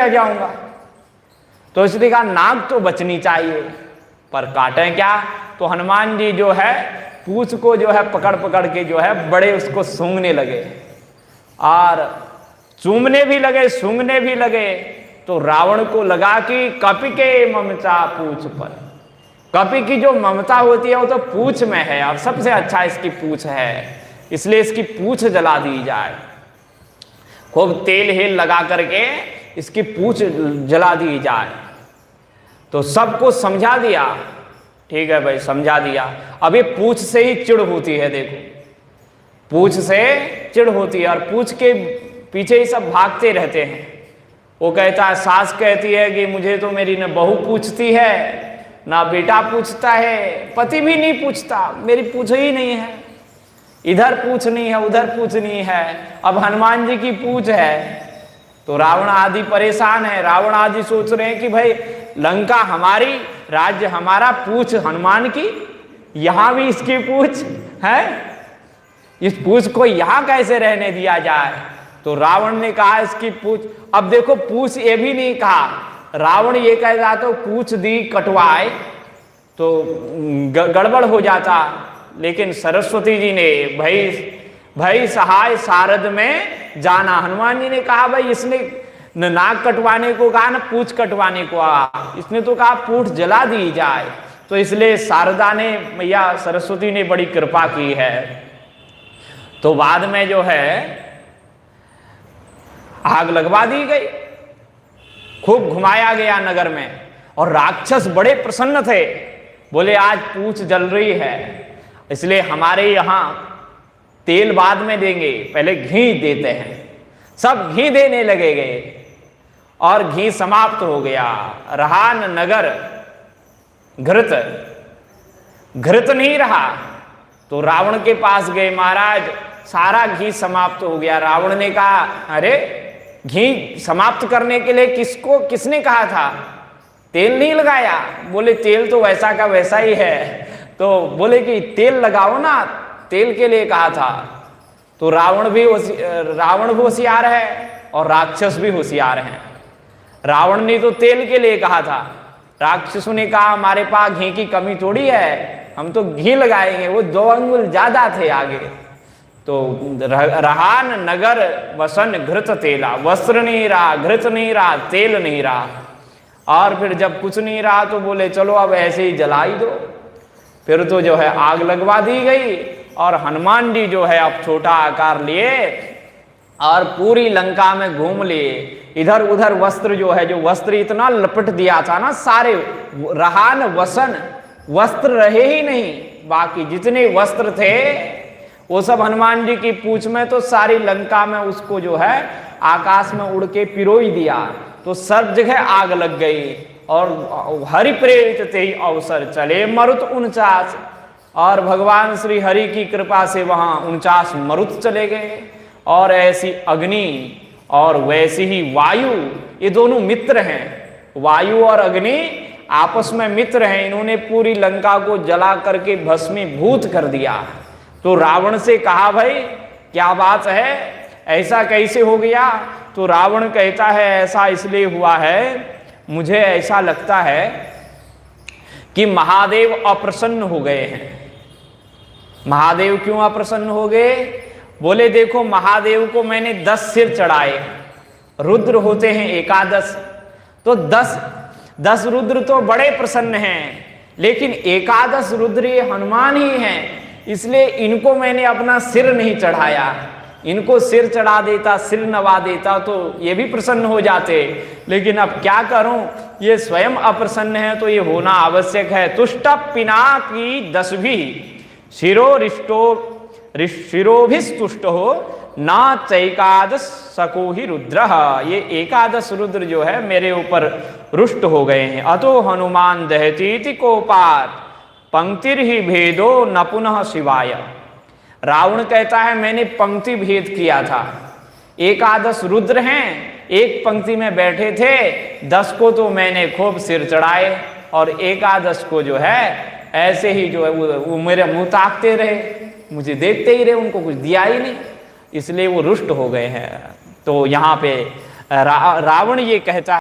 रह जाऊंगा। तो इसलिए कहा नाक तो बचनी चाहिए, पर काटें क्या। तो हनुमान जी जो है पूंछ को जो है पकड़ पकड़ के जो है बड़े उसको सूंघने लगे और चूमने भी लगे, सूंघने भी लगे। तो रावण को लगा कि कपि के ममता पूंछ पर, कपि की जो ममता होती है वो तो पूंछ में है और सबसे अच्छा इसकी पूंछ है, इसलिए इसकी पूंछ जला दी जाए। खूब तेल हेल लगा करके इसकी पूंछ जला दी जाए। तो सबको समझा दिया, ठीक है भाई समझा दिया। अब ये पूंछ से ही चिढ़ होती है, देखो पूंछ से चिढ़ होती है और पूंछ के पीछे ही सब भागते रहते हैं। वो कहता है, सास कहती है कि मुझे तो मेरी न बहू पूछती है ना बेटा पूछता है, पति भी नहीं पूछता, मेरी पूछ ही नहीं है, इधर पूछ नहीं है उधर पूछ नहीं है, अब हनुमान जी की पूछ है। तो रावण आदि परेशान है, रावण आदि सोच रहे हैं कि भाई लंका हमारी, राज्य हमारा, पूछ हनुमान की, यहां भी इसकी पूछ है, इस पूछ को यहां कैसे रहने दिया जाए। तो रावण ने कहा इसकी पूछ, अब देखो पूछ ये भी नहीं कहा, रावण ये कह रहा तो पूछ दी कटवाए तो गड़बड़ हो जाता, लेकिन सरस्वती जी ने भाई सहाय सारद में जाना, हनुमान जी ने कहा भाई इसने न नाक कटवाने को कहा न पूछ कटवाने को कहा, इसने तो कहा पूंछ जला दी जाए। तो इसलिए शारदा ने, मैया सरस्वती ने बड़ी कृपा की है। तो बाद में जो है आग लगवा दी गई, खूब घुमाया गया नगर में और राक्षस बड़े प्रसन्न थे, बोले आज पूंछ जल रही है, इसलिए हमारे यहां तेल बाद में देंगे, पहले घी देते हैं। सब घी देने लगे गए और घी समाप्त हो गया, रहा न नगर घृत, घृत नहीं रहा। तो रावण के पास गए, महाराज सारा घी समाप्त हो गया। रावण ने कहा, अरे घी समाप्त करने के लिए किसने कहा था, तेल नहीं लगाया। बोले तेल तो वैसा का वैसा ही है। तो बोले कि तेल लगाओ ना, तेल के लिए कहा था। तो रावण भी होशियार है और राक्षस भी होशियार हैं। रावण ने तो तेल के लिए कहा था, राक्षसों ने कहा हमारे पास घी की कमी थोड़ी है, हम तो घी लगाएंगे, वो 2 अंगुल ज्यादा थे आगे। तो रहान नगर वसन घृत तेला, वस्त्र नहीं रहा, घृत नहीं रहा, तेल नहीं रहा। और फिर जब कुछ नहीं रहा तो बोले चलो अब ऐसे ही जला ही दो। फिर तो जो है आग लगवा दी गई और हनुमान जी जो है अब छोटा आकार लिए और पूरी लंका में घूम लिए। इधर उधर वस्त्र जो है, जो वस्त्र इतना लपट दिया था ना, सारे रहान वसन, वस्त्र रहे ही नहीं, बाकी जितने वस्त्र थे वो सब हनुमान जी की पूंछ में, तो सारी लंका में उसको जो है आकाश में उड़ के पिरोई दिया। तो सब जगह आग लग गई और हरि प्रेरित ते ही अवसर चले मरुत 49। और भगवान श्री हरि की कृपा से वहां 49 मरुत चले गए। और ऐसी अग्नि और वैसी ही वायु, ये दोनों मित्र हैं, वायु और अग्नि आपस में मित्र हैं। इन्होंने पूरी लंका को जला करके भस्मीभूत कर दिया। तो रावण से कहा भाई क्या बात है, ऐसा कैसे हो गया। तो रावण कहता है ऐसा इसलिए हुआ है, मुझे ऐसा लगता है कि महादेव अप्रसन्न हो गए हैं। महादेव क्यों अप्रसन्न हो गए। बोले देखो महादेव को मैंने 10 सिर चढ़ाए, रुद्र होते हैं 11, तो 10 रुद्र तो बड़े प्रसन्न हैं, लेकिन 11 रुद्र ये हनुमान ही हैं, इसलिए इनको मैंने अपना सिर नहीं चढ़ाया। इनको सिर चढ़ा देता, सिर नवा देता तो ये भी प्रसन्न हो जाते, लेकिन अब क्या करूं, ये स्वयं अप्रसन्न है तो ये होना आवश्यक है। तुष्ट पिनाकी 10 भी शिरोभिस्तुष्ट हो ना चैकादश सको ही रुद्र। ये 11 रुद्र जो है मेरे ऊपर रुष्ट हो गए हैं। अतो हनुमान दहतीति कोपात पंक्तिर ही भेदो न पुनः शिवाय। रावण कहता है मैंने पंक्ति भेद किया था, 11 रुद्र हैं, एक पंक्ति में बैठे थे, 10 को तो मैंने खूब सिर चढ़ाए और 11 को जो है ऐसे ही जो है वो मेरे मुंह ताकते रहे, मुझे देखते ही रहे, उनको कुछ दिया ही नहीं, इसलिए वो रुष्ट हो गए हैं। तो यहाँ पे रावण ये कहता